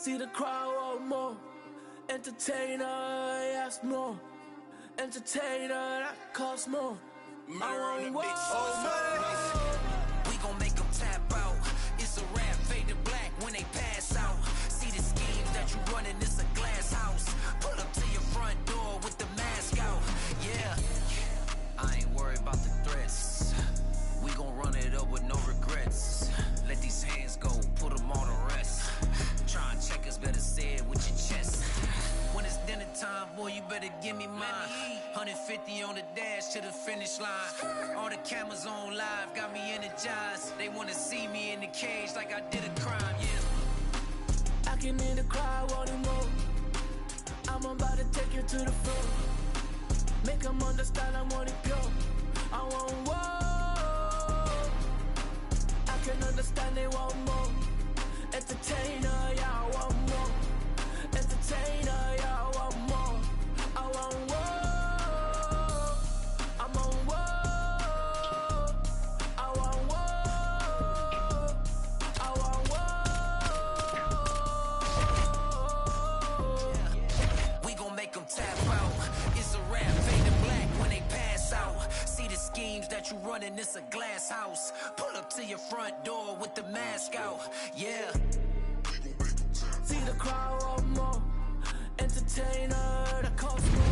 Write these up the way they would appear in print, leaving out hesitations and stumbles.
See the crowd want more. Entertainer, ask more. Entertainer, that costs more. I want more. We gon' make them tap out. It's a rap, fade to black when they pass out. See the schemes that you running, it's a glass house. Pull up to your front door with the mask out. Yeah, I ain't worried about the threats. We gon' run it up with no regrets. Let these hands go, put them on the rest. Try and check us, better say it with your chest. When it's dinner time, boy, you better give me mine. 150 on the dash to the finish line. All the cameras on live, got me energized. They wanna see me in the cage like I did a crime, yeah. I can hear the crowd wanting more. I'm about to take you to the floor. Make them understand I want it pure. I want more. I can understand they want more. Entertainer, yeah, I want more. Entertainer, yeah, I want more. I want more. I'm on war. I want war. I want war. We gon' make them tap out. It's a rap, fade to black when they pass out. See the schemes that you running, it's a glass house. Pull up to your front door with the mask out. Yeah. See the crowd want more. Entertainer, that costs more.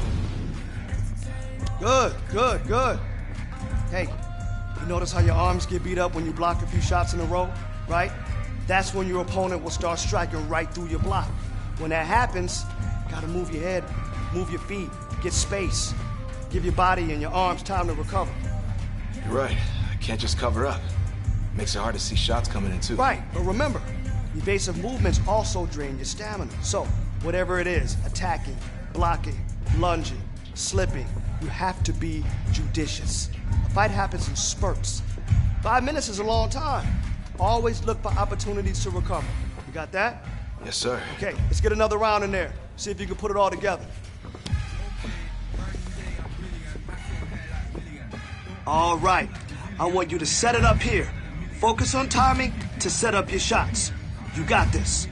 Good, good, good. Hey, you notice how your arms get beat up when you block a few shots in a row, right? That's when your opponent will start striking right through your block. When that happens, you gotta move your head, move your feet, get space. Give your body and your arms time to recover. You're right. I can't just cover up. Makes it hard to see shots coming in, too. Right, but remember, evasive movements also drain your stamina. So, whatever it is, attacking, blocking, lunging, slipping, you have to be judicious. A fight happens in spurts. 5 minutes is a long time. Always look for opportunities to recover. You got that? Yes, sir. Okay, let's get another round in there. See if you can put it all together. All right, I want you to set it up here. Focus on timing to set up your shots. You got this.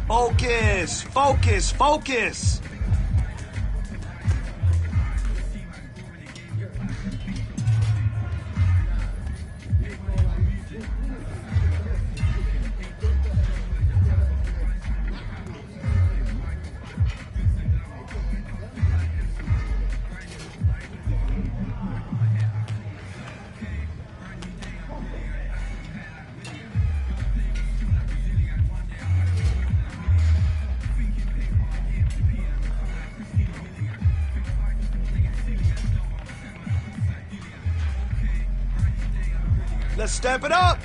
Focus, focus, focus. Let's step it up.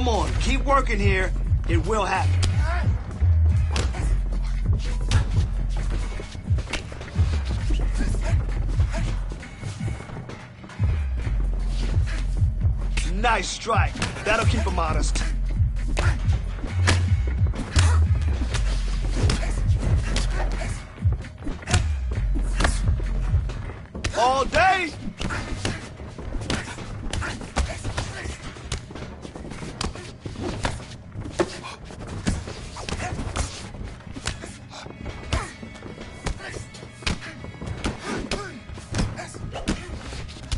Come on, keep working here. It will happen. Nice strike. That'll keep him honest. All day.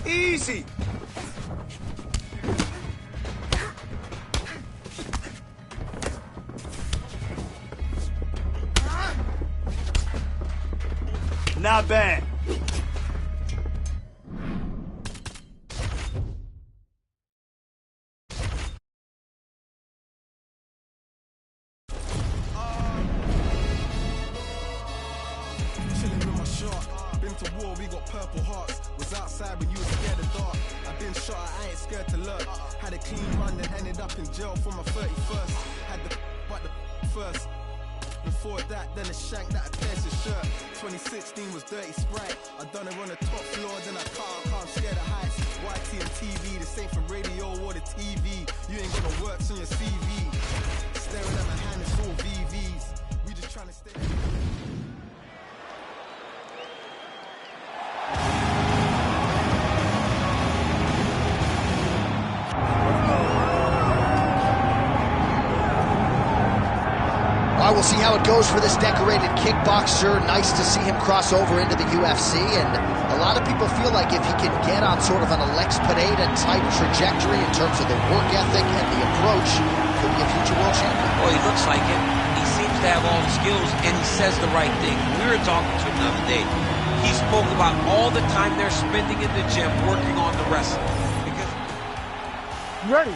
Easy. Not bad. Chilling with my shot. Been to war, we got purple hearts. Was outside when you was scared of dark. I've been shot, I ain't scared to lurk. Had a clean run, then ended up in jail for my 31st. Had the but the first. Before that, then a shank that I pierced his shirt. 2016 was Dirty Sprite. I done it on the top floor, then I can't scare the heights. YT and TV, the same from radio or the TV. You ain't gonna work on your CV. Staring at my hand, it's all VVs. We just trying to stay. We'll see how it goes for this decorated kickboxer. Nice to see him cross over into the UFC, and a lot of people feel like if he can get on sort of an Alex Pineda type trajectory in terms of the work ethic and the approach, could be a future world champion. Well, he looks like it. He seems to have all the skills, and he says the right thing. We were talking to him the other day. He spoke about all the time they're spending in the gym working on the wrestling. Because... Ready.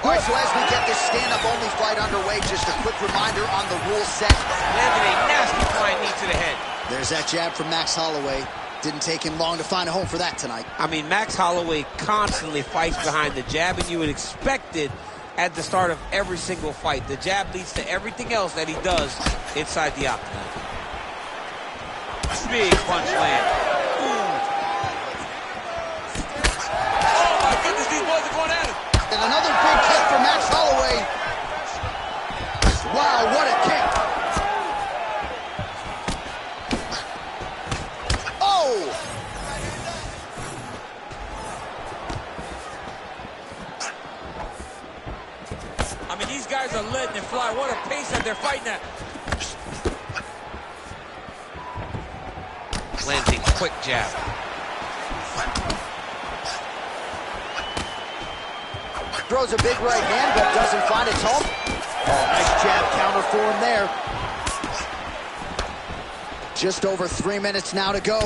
All right, so as we get this stand-up-only fight underway, just a quick reminder on the rule set. Landed a nasty flying knee to the head. There's that jab from Max Holloway. Didn't take him long to find a home for that tonight. I mean, Max Holloway constantly fights behind the jab, and you would expect it at the start of every single fight. The jab leads to everything else that he does inside the octagon. Big punch land. Ooh. Oh, my goodness, these boys are going at it. And another big kick for Max Holloway. Wow, what a kick. Oh! I mean, these guys are letting it fly. What a pace that they're fighting at. Lands a quick jab. Throws a big right hand, but doesn't find its home. Oh, nice jab counter for him there. Just over 3 minutes now to go.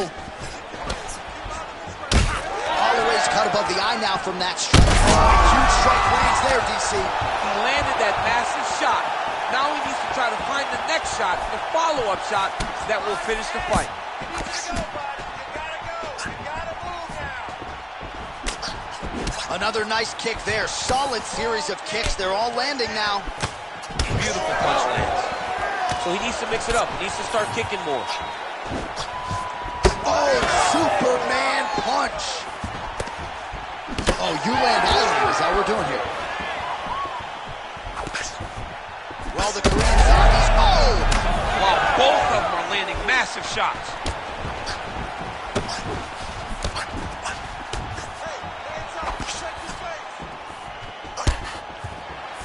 Holloway's cut above the eye now from that strike. Oh, huge strike lands there, DC. He landed that massive shot. Now he needs to try to find the next shot, the follow-up shot that will finish the fight. Another nice kick there. Solid series of kicks. They're all landing now. Beautiful punch lands. So he needs to mix it up. He needs to start kicking more. Oh, Superman punch. Oh, you land, I land. Is that what we're doing here? Well, the Korean zombies. Oh! Well, both of them are landing massive shots.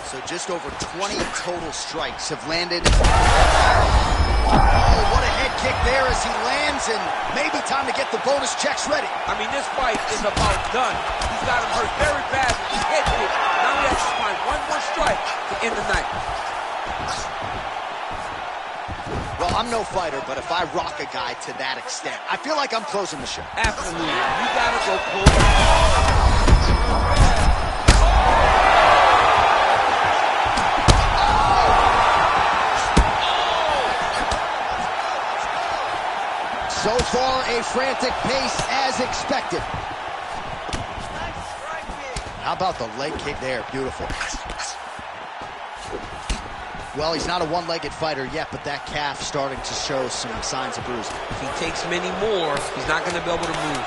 So just over 20 total strikes have landed. Oh, what a head kick there as he lands, and maybe time to get the bonus checks ready. I mean, this fight is about done. He's got him hurt very bad with his head kick. Now he has to find one more strike to end the night. Well, I'm no fighter, but if I rock a guy to that extent, I feel like I'm closing the show. Absolutely. You gotta go pull. So far, a frantic pace as expected. How about the leg kick there? Beautiful. Well, he's not a one-legged fighter yet, but that calf starting to show some signs of bruising. If he takes many more, he's not going to be able to move.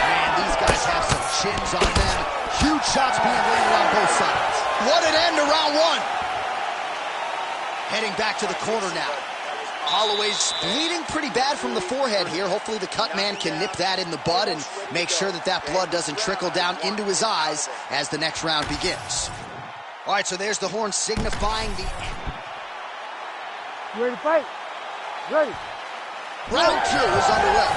Man, these guys have some chins on them. Huge shots being landed on both sides. What an end to round one. Heading back to the corner now. Holloway's bleeding pretty bad from the forehead here. Hopefully the cut man can nip that in the bud and make sure that that blood doesn't trickle down into his eyes as the next round begins. All right, so there's the horn signifying the end. You ready to fight? Ready. Round two is underway.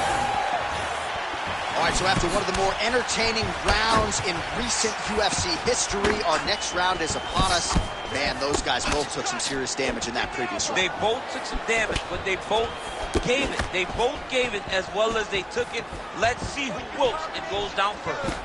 All right, so after one of the more entertaining rounds in recent UFC history, our next round is upon us. Man, those guys both took some serious damage in that previous round. They both took some damage, but they both gave it. They both gave it as well as they took it. Let's see who wilts and goes down first.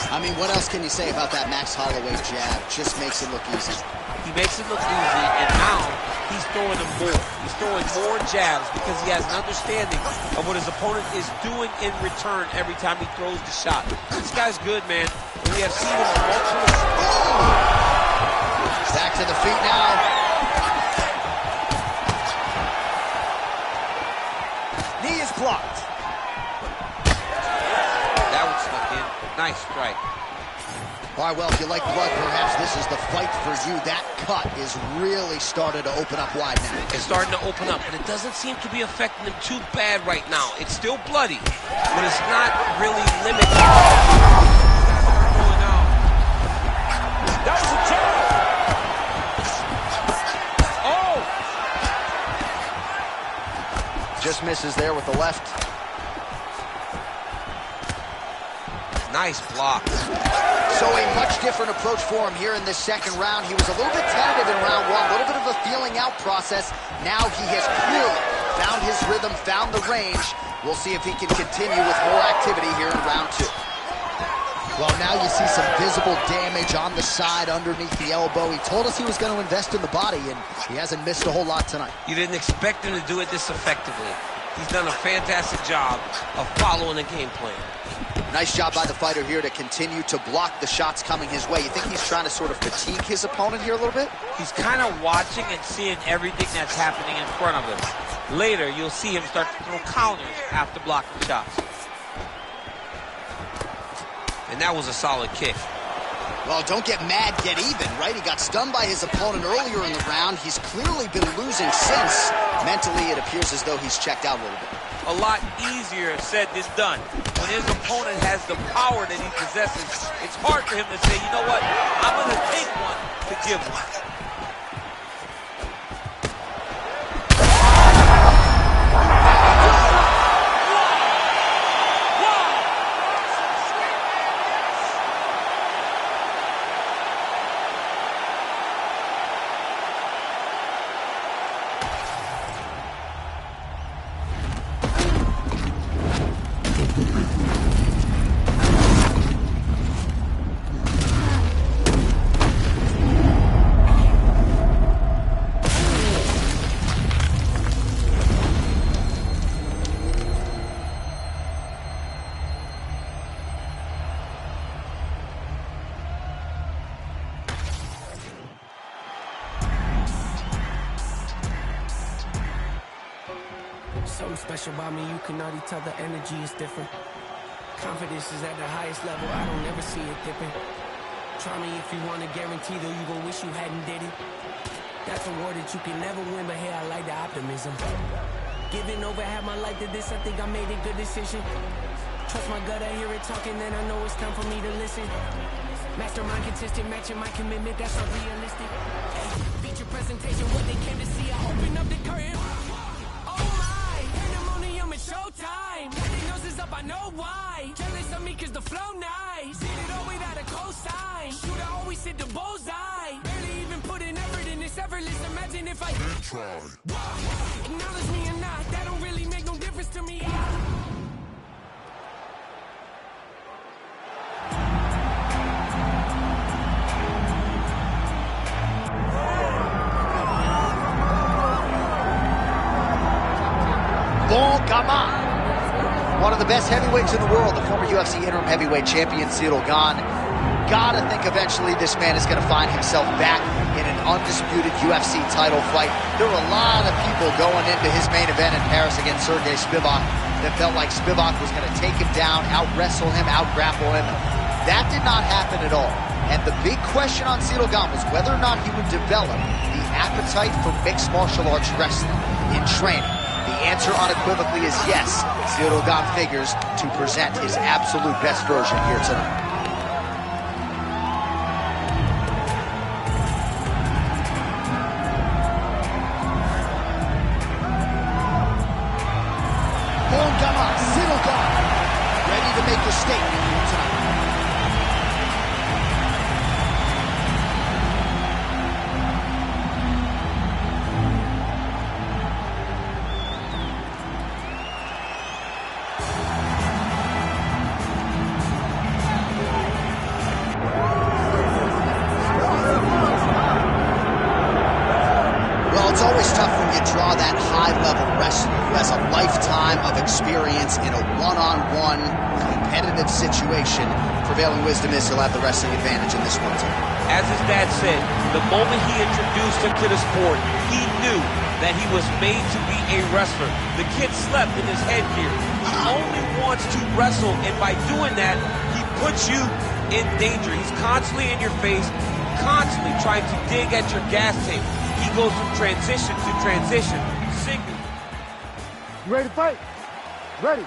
I mean, what else can you say about that Max Holloway jab? Just makes it look easy. He makes it look easy, and now he's throwing them more. He's throwing more jabs because he has an understanding of what his opponent is doing in return every time he throws the shot. This guy's good, man. And we have seen him multiple. Back to the feet now. Knee is blocked. That one snuck in. Nice strike. All right, well, if you like blood, perhaps this is the fight for you. That cut is really started to open up wide now. It's starting to open up, but it doesn't seem to be affecting him too bad right now. It's still bloody, but it's not really limited. That was a jab! Oh! Just misses there with the left. Nice block. So a much different approach for him here in this second round. He was a little bit tentative in round one, a little bit of a feeling out process. Now he has clearly found his rhythm, found the range. We'll see if he can continue with more activity here in round two. Well, now you see some visible damage on the side underneath the elbow. He told us he was going to invest in the body, and he hasn't missed a whole lot tonight. You didn't expect him to do it this effectively. He's done a fantastic job of following the game plan. Nice job by the fighter here to continue to block the shots coming his way. You think he's trying to sort of fatigue his opponent here a little bit? He's kind of watching and seeing everything that's happening in front of him. Later, you'll see him start to throw counters after blocking shots. And that was a solid kick. Well, don't get mad, get even, right? He got stunned by his opponent earlier in the round. He's clearly been losing since. Mentally, it appears as though he's checked out a little bit. A lot easier said than done. When his opponent has the power that he possesses, it's hard for him to say, you know what, I'm going to take one to give one. Something special about me, you can already tell the energy is different. Confidence is at the highest level, I don't ever see it dipping. Try me if you want to guarantee, though you gon' wish you hadn't did it. That's a war that you can never win, but hey, I like the optimism. Giving over half my life to this, I think I made a good decision. Trust my gut, I hear it talking, then I know it's time for me to listen. Mastermind consistent, matching my commitment, that's unrealistic. Hey, feature presentation, what they came to see, I open up the curtain. Showtime. Everything else is up, I know why. Jealous of me cause the flow nice. Did it all without a cosign. Shooter always hit the bullseye. Barely even put in effort in this effortless. Imagine if I did try. Acknowledge me or not, that don't really make no difference to me. Bon gamin. the best heavyweights in the world, the former UFC interim heavyweight champion, Ciryl Gane. Gotta think eventually this man is going to find himself back in an undisputed UFC title fight. There were a lot of people going into his main event in Paris against Sergey Spivak that felt like Spivak was going to take him down, out-wrestle him, out-grapple him. That did not happen at all. And the big question on Ciryl Gane was whether or not he would develop the appetite for mixed martial arts wrestling in training. The answer unequivocally is yes. Ciryl Gane figures to present his absolute best version here tonight. Ciryl Gane, ready to make a statement here tonight. Well, it's always tough when you draw that high-level wrestler who has a lifetime of experience in a one-on-one competitive situation. Prevailing wisdom is he'll have the wrestling advantage in this one too. As his dad said, the moment he introduced him to the sport, he knew that he was made to be a wrestler. The kid slept in his headgear. He only wants to wrestle, and by doing that, he puts you in danger. He's constantly in your face, constantly trying to dig at your gas tank. He goes from transition to transition, single. You ready to fight? Ready.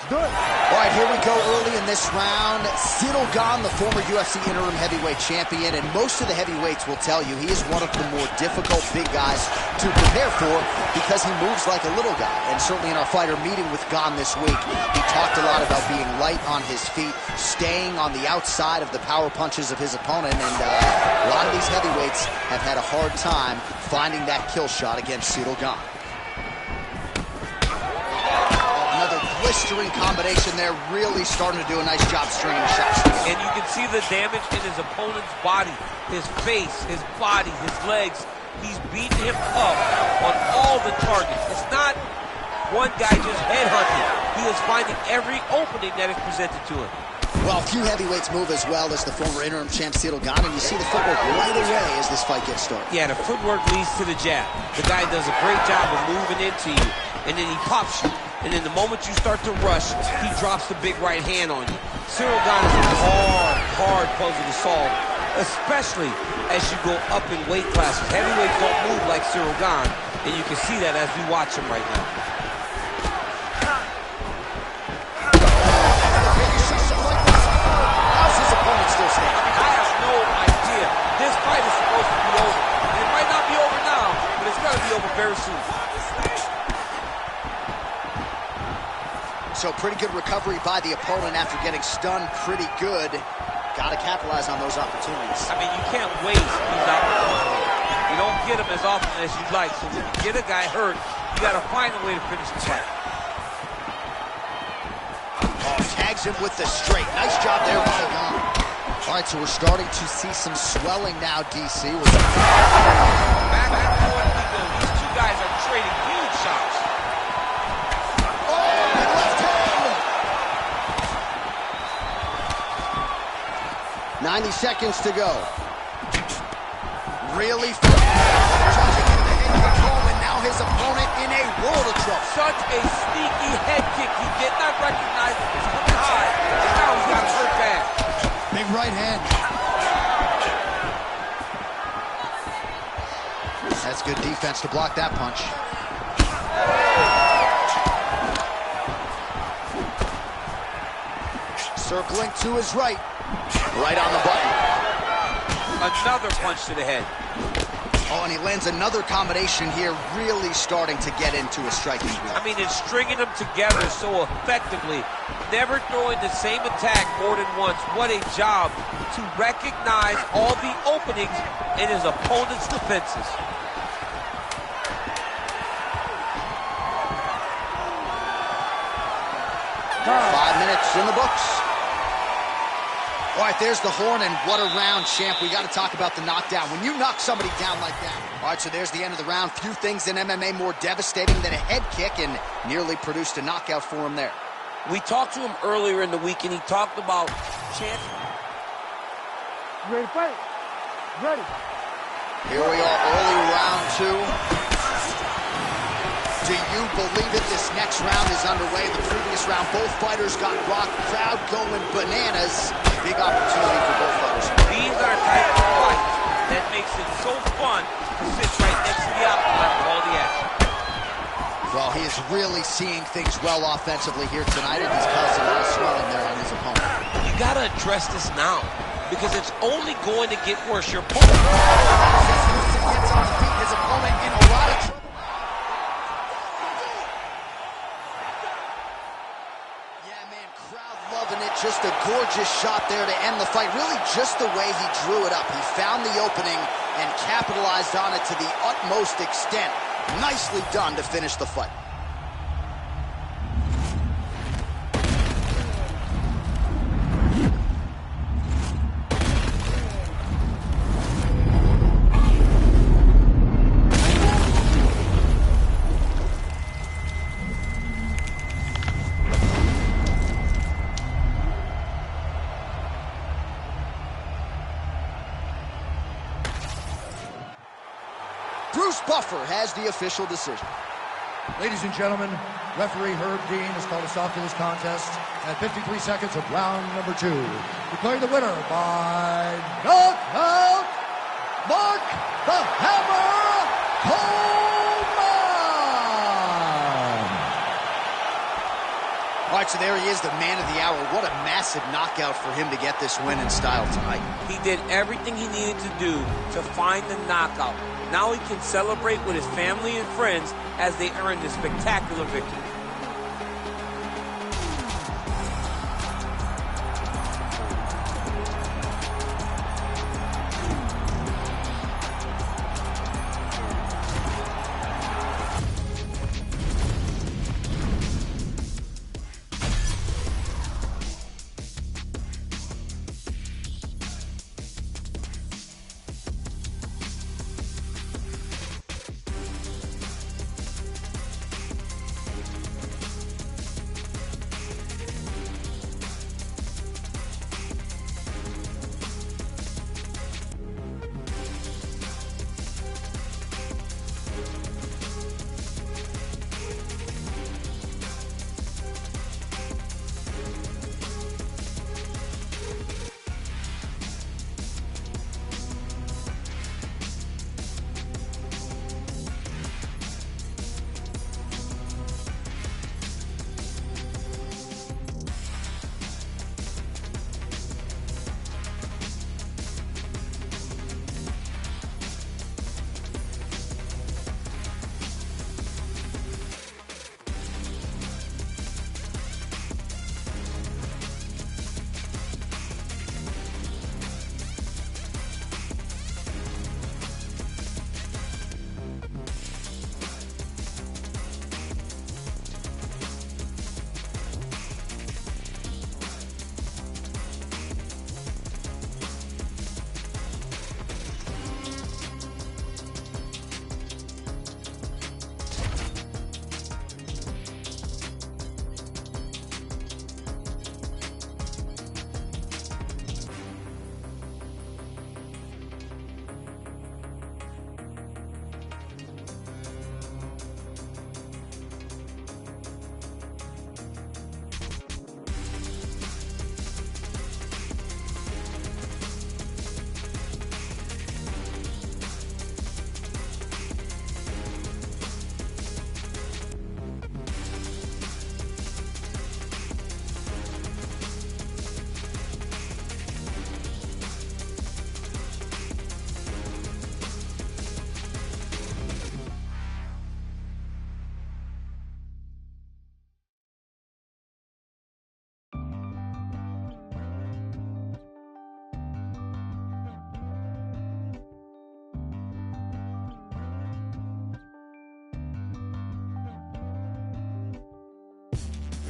Let's do it. All right, here we go early in this round. Ciryl Gane, the former UFC interim heavyweight champion, and most of the heavyweights will tell you he is one of the more difficult big guys to prepare for because he moves like a little guy. And certainly in our fighter meeting with Gane this week, he talked a lot about being light on his feet, staying on the outside of the power punches of his opponent, and a lot of these heavyweights have had a hard time finding that kill shot against Ciryl Gane. Blistering combination there, really starting to do a nice job stringing shots. And you can see the damage in his opponent's body, his face, his body, his legs. He's beating him up on all the targets. It's not one guy just headhunting. He is finding every opening that is presented to him. Well, few heavyweights move as well as the former interim champ Ciryl Gane, and you see the footwork right away as this fight gets started. Yeah, the footwork leads to the jab. The guy does a great job of moving into you, and then he pops you. And then the moment you start to rush, he drops the big right hand on you. Ciryl Gane is a hard puzzle to solve, especially as you go up in weight classes. Heavyweights don't move like Ciryl Gane, and you can see that as we watch him right now. How's his opponent still standing? I mean, I have no idea. This fight is supposed to be over. And it might not be over now, but it's got to be over very soon. So pretty good recovery by the opponent after getting stunned pretty good. Got to capitalize on those opportunities. I mean, you can't waste these opportunities. You don't get them as often as you'd like. So when you get a guy hurt, you got to find a way to finish the fight. Oh, tags him with the straight. Nice job there by Gane. All right, so we're starting to see some swelling now, DC. Back and forth we go. These two guys are trading huge shots. 90 seconds to go. Really charging into the head kick home, and now his opponent in a world of trouble. Such a sneaky head kick. He did not recognize it was coming high, and now he's got hurt bad. Big right hand. That's good defense to block that punch. Circling to his right. Right on the button. Another punch to the head. Oh, and he lands another combination here, really starting to get into a striking groove. I mean, it's stringing them together so effectively, never throwing the same attack more than once. What a job to recognize all the openings in his opponent's defenses. Five minutes in the books. All right, there's the horn, and what a round, champ. We got to talk about the knockdown. When you knock somebody down like that. All right, so there's the end of the round. Few things in MMA more devastating than a head kick, and nearly produced a knockout for him there. We talked to him earlier in the week, and he talked about chance. You ready to fight? Ready. Here we are, early round 2. Do you believe it? This next round is underway. The previous round, both fighters got rocked. Crowd going bananas. Big opportunity for both fighters. These are type of fights that makes it so fun to sit right next to the octagon for all the action. Well, he is really seeing things well offensively here tonight, and he's caused a lot of swelling there on his opponent. You got to address this now, because it's only going to get worse. Your opponent Gets on the feet, his opponent in a lot of trouble. Yeah, man, crowd loving it. Just a gorgeous shot there to end the fight. Really just the way he drew it up. He found the opening and capitalized on it to the utmost extent. Nicely done to finish the fight. Bruce Buffer has the official decision. Ladies and gentlemen, referee Herb Dean has called a stop to this contest at 53 seconds of round number 2. Declaring the winner by knockout, Mark the Hammer Coleman! All right, so there he is, the man of the hour. What a massive knockout for him to get this win in style tonight. He did everything he needed to do to find the knockout. Now he can celebrate with his family and friends as they earn this spectacular victory.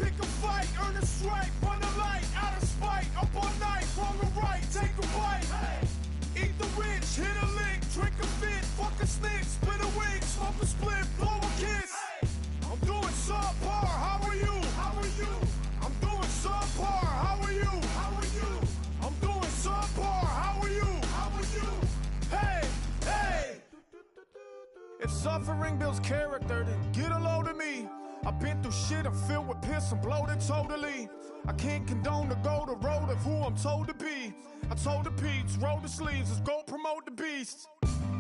Pick a fight, earn a strike, run a light, out of spite, up all night, wrong or right, take a bite. Eat the rich, hit a lick, drink a fit, fuck a snick, split a wig, smoke a split, blow a kiss. I'm doing subpar, how are you? How are you? I'm Suffering builds character, then get a load of me. I've been through shit, I'm filled with piss, I'm bloated totally. I can't condone to go the road of who I'm told to be. I told the peeps, roll the sleeves, let's go promote the beast.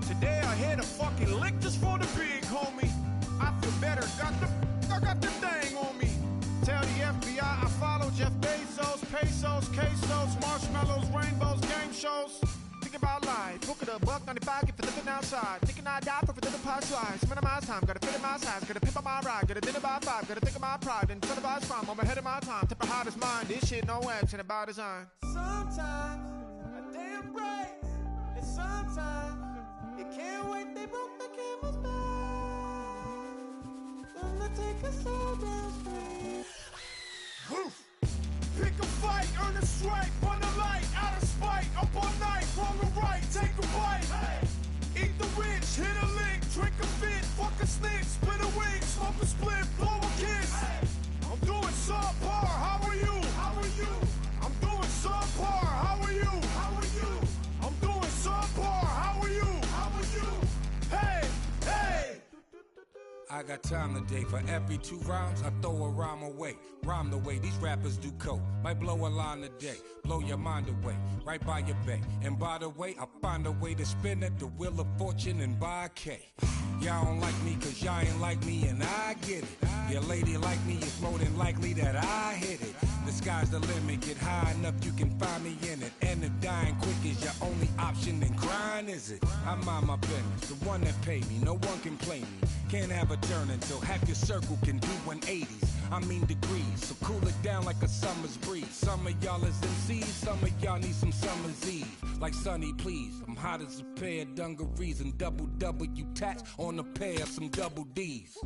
Today I hit a fucking lick just for the big homie. I feel better, I got the thing on me. Tell the FBI I follow Jeff Bezos, pesos, quesos, marshmallows, rainbows, game shows. Think about life, book it a $1.95 if you're living outside. Thinking I die for the pie slice. Minimize time, gotta fit in my size, gotta pimp on my ride, gotta dinner by 5, gotta think of my pride, and incentivize crime. I'm ahead of my time, tip of hottest mind. This shit no action about design. Sometimes a damn right, and sometimes you can't wait, they broke the camel's back. Gonna take us all down straight. Woof. Pick a fight, earn a strike, run a light, out of spite, up all night, wrong or right, take a bite. Hey. Eat the rich, hit a lick, drink a fit, fuck a snitch, split a wig, smoke a split, blow a kiss. Hey. I'm doing subpar, how are you? How are you? I'm doing subpar, how are you? How are you? I'm doing subpar, how are you? How are you? Hey, hey! I got time today. For every 2 rounds, I throw a rhyme away. Rhyme the way these rappers do coke. Might blow a line today, blow your mind away, right by your bay. And by the way, I find a way to spin at the wheel of fortune and buy a K. Y'all don't like me cause y'all ain't like me and I get it. Your lady like me, it's more than likely that I hit it. The sky's the limit, get high enough you can find me in it. And if dying quick is your only option, then crying is it. I mind my business, the one that paid me, no one can play me. Can't have a turn until half your circle can do 180s. I mean degrees, so cool it down like a summer's breeze. Some of y'all is MCs, some of y'all need some summer's eve. Like Sonny, please, I'm hot as a pair of dungarees and double W tats on a pair of some double D's.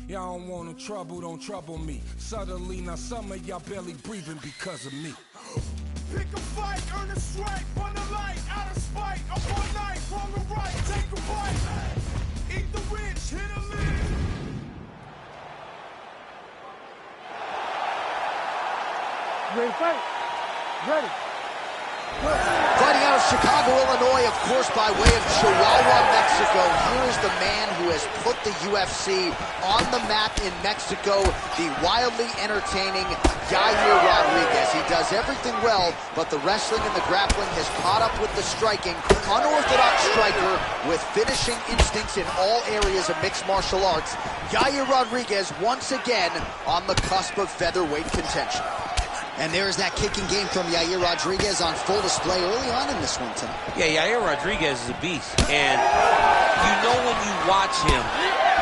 Y'all don't want no trouble, don't trouble me. Subtly, now some of y'all barely breathing because of me. Pick a fight, earn a strike, run a light, out of spite, up all night, wrong or right, take a bite. Eat the rich, hit a lick. Ready to fight? Ready. Fighting out of Chicago, Illinois, of course, by way of Chihuahua, Mexico. Here is the man who has put the UFC on the map in Mexico, the wildly entertaining Yair Rodriguez. He does everything well, but the wrestling and the grappling has caught up with the striking. Unorthodox striker with finishing instincts in all areas of mixed martial arts. Yair Rodriguez once again on the cusp of featherweight contention. And there's that kicking game from Yair Rodriguez on full display early on in this one tonight. Yeah, Yair Rodriguez is a beast. And you know when you watch him,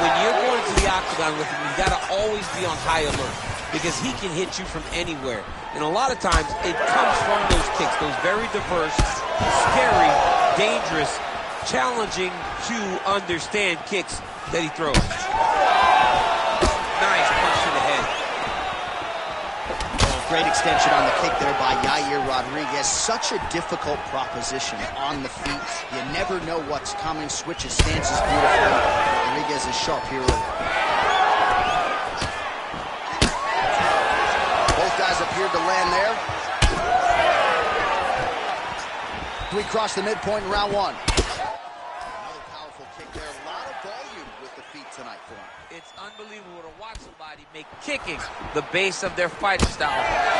when you're going to the octagon with him, you got to always be on high alert because he can hit you from anywhere. And a lot of times it comes from those kicks, those very diverse, scary, dangerous, challenging to understand kicks that he throws. Nice punch to the head. Great extension on the kick there by Yair Rodriguez. Such a difficult proposition on the feet. You never know what's coming. Switches stances beautifully. Rodriguez is sharp here. Both guys appeared to land there. We cross the midpoint in round one. Another powerful kick there. A lot of volume with the feet tonight for him. It's unbelievable to watch somebody make kicking the base of their fighting style.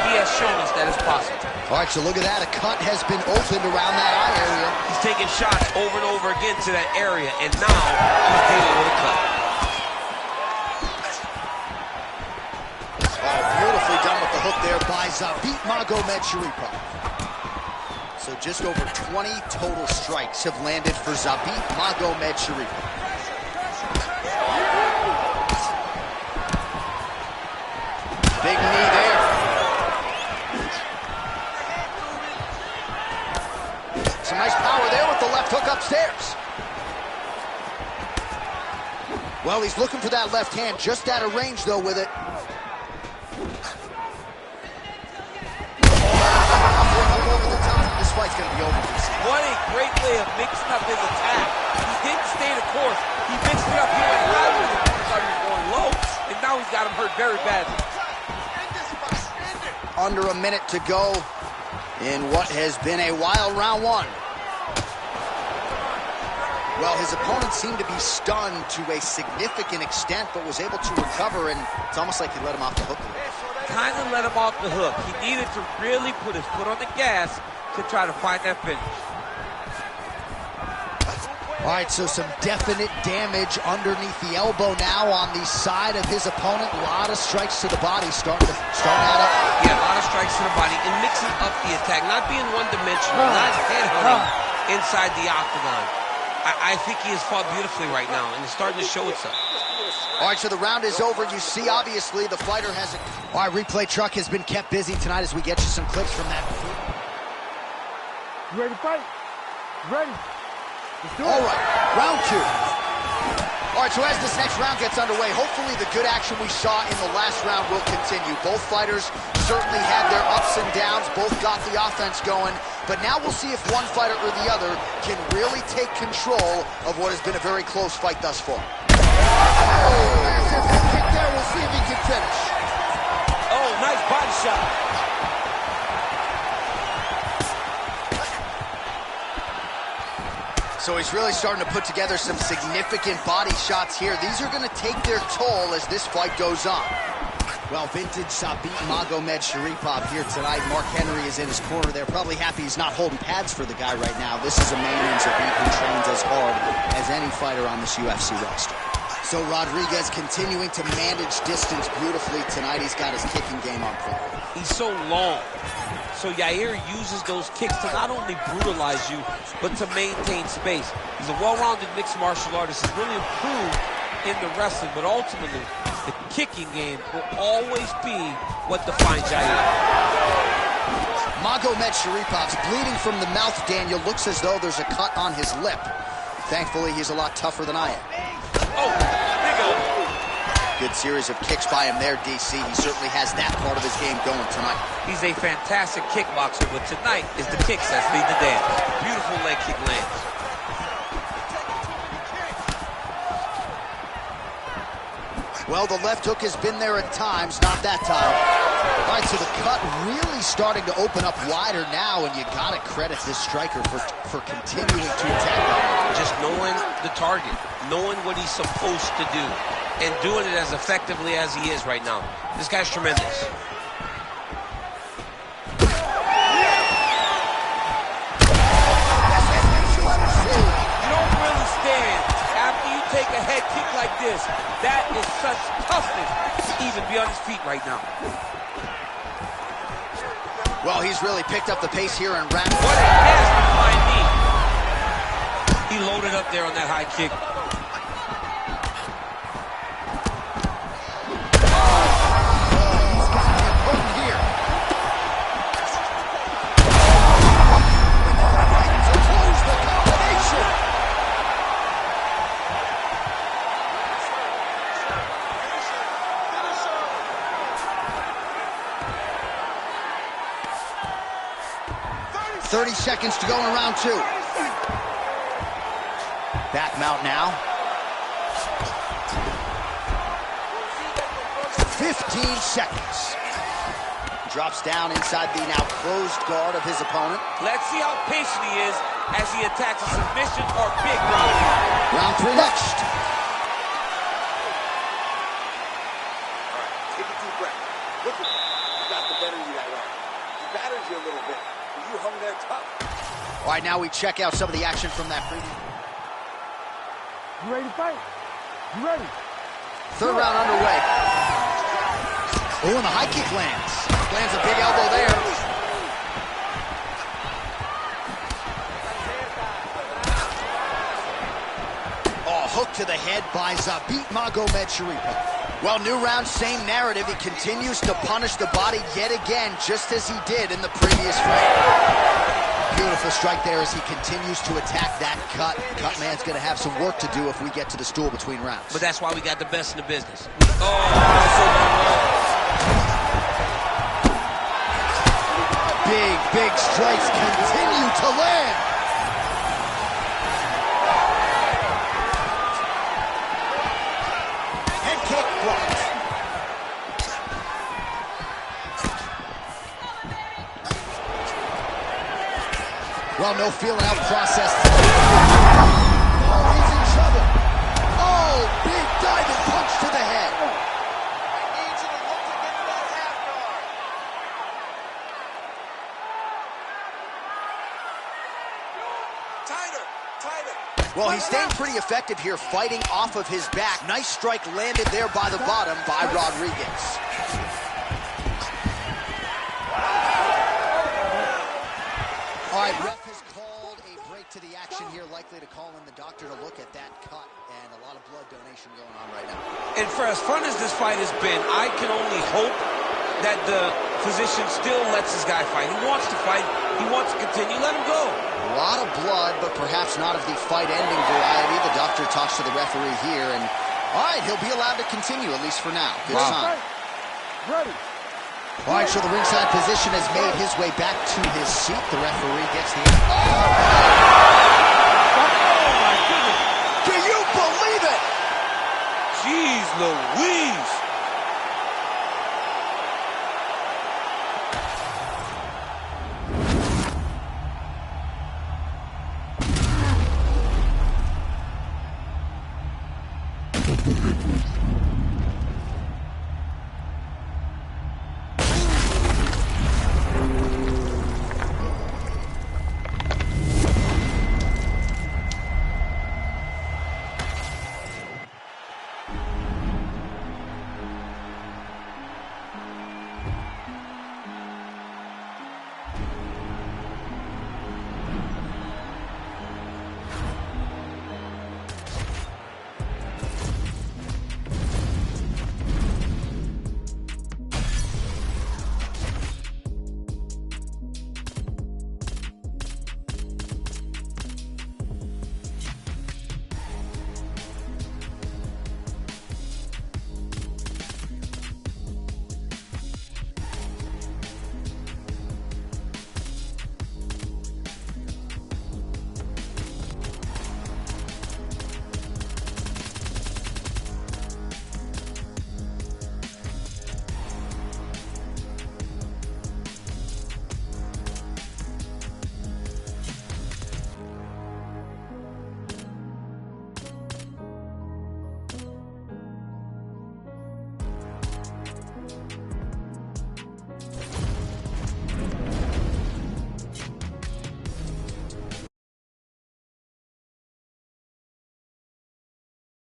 He has shown us that it's possible. All right, so look at that. A cut has been opened around that eye area. He's taking shots over and over again to that area, and now he's dealing with a cut. Oh, beautifully done with the hook there by Zabit Magomed-Sharipov. So just over 20 total strikes have landed for Zabit Magomed-Sharipov. Big knee there. Some nice power there with the left hook upstairs. Well, he's looking for that left hand, just out of range, though, with it. This fight's going to be over. What a great way of mixing up his attack. He didn't stay the course. He mixed it up. He went high with it. He thought he was going low, and now he's got him hurt very badly. Under a minute to go in what has been a wild round one. Well, his opponent seemed to be stunned to a significant extent, but was able to recover, and it's almost like he let him off the hook a little. Kind of let him off the hook. He needed to really put his foot on the gas to try to find that finish. All right, so some definite damage underneath the elbow now on the side of his opponent. A lot of strikes to the body starting to add up. Yeah, a lot of strikes to the body and mixing up the attack, not being one-dimensional, not headhunting inside the octagon. I think he has fought beautifully right now, and it's starting to show itself. All right, so the round is over. You see, obviously, the fighter has a... All right, replay truck has been kept busy tonight as we get you some clips from that. You ready to fight? Ready. Let's do it. All right, round 2. All right, so as this next round gets underway, hopefully the good action we saw in the last round will continue. Both fighters certainly had their ups and downs. Both got the offense going. But now we'll see if one fighter or the other can really take control of what has been a very close fight thus far. Oh, massive head kick there. We'll see if he can finish. Oh, nice body shot. So he's really starting to put together some significant body shots here. These are going to take their toll as this fight goes on. Well, vintage Sabit Magomed Sharipov here tonight. Mark Henry is in his corner there. Probably happy he's not holding pads for the guy right now. This is a man in Sabit who trains as hard as any fighter on this UFC roster. So Rodriguez continuing to manage distance beautifully tonight. He's got his kicking game on point. He's so long. So Yair uses those kicks to not only brutalize you, but to maintain space. He's a well-rounded mixed martial artist. He's really improved in the wrestling, but ultimately, the kicking game will always be what defines Yair. Magomed Sharipov's bleeding from the mouth, Daniel. Looks as though there's a cut on his lip. Thankfully, he's a lot tougher than I am. Oh, big elbow. Good series of kicks by him there, DC. He certainly has that part of his game going tonight. He's a fantastic kickboxer, but tonight is the kicks that lead the dance. Beautiful leg kick lands. Well, the left hook has been there at times, not that time. All right, so the cut really starting to open up wider now, and you gotta credit this striker for continuing to attack him. Just knowing the target, knowing what he's supposed to do, and doing it as effectively as he is right now. This guy's tremendous. You don't really stand after you take a head kick like this. That is such toughness to even be on his feet right now. Well, he's really picked up the pace here and wrapped. What a pass behind me. He loaded up there on that high kick. Seconds to go in round 2. Back mount now. 15 seconds. Drops down inside the now closed guard of his opponent. Let's see how patient he is as he attacks a submission or big round. Round 3 next. All right, take a deep breath. Look at him. He got the better of you that round. He battered you a little bit. You hung there tough. All right, now we check out some of the action from that preview. You ready to fight? You ready? Third round underway. Oh, and the high kick lands. Lands a big elbow there. Oh, hook to the head by Zabit Magomed Sharipov. Well, new round, same narrative. He continues to punish the body yet again, just as he did in the previous fight. Beautiful strike there as he continues to attack that cut. Cut man's going to have some work to do if we get to the stool between rounds. But that's why we got the best in the business. Big strikes continue to land. Head kick blocked. Well, no feeling out process. Oh, he Diving punch to the head. Well, he's staying pretty effective here, fighting off of his back. Nice strike landed there by the bottom by Rodriguez. All right, ref has called a break to the action here, likely to call in the doctor to look at that cut, and a lot of blood donation going on right now. And for as fun as this fight has been, I can only hope that the physician still lets this guy fight. He wants to fight. He wants to continue. Let him go. A lot of blood, but perhaps not of the fight-ending variety. The doctor talks to the referee here, and all right, he'll be allowed to continue, at least for now. Good sign. Ready. All right, so the ringside position has made his way back to his seat. The referee gets the... Oh, my goodness. Can you believe it? Jeez Louise.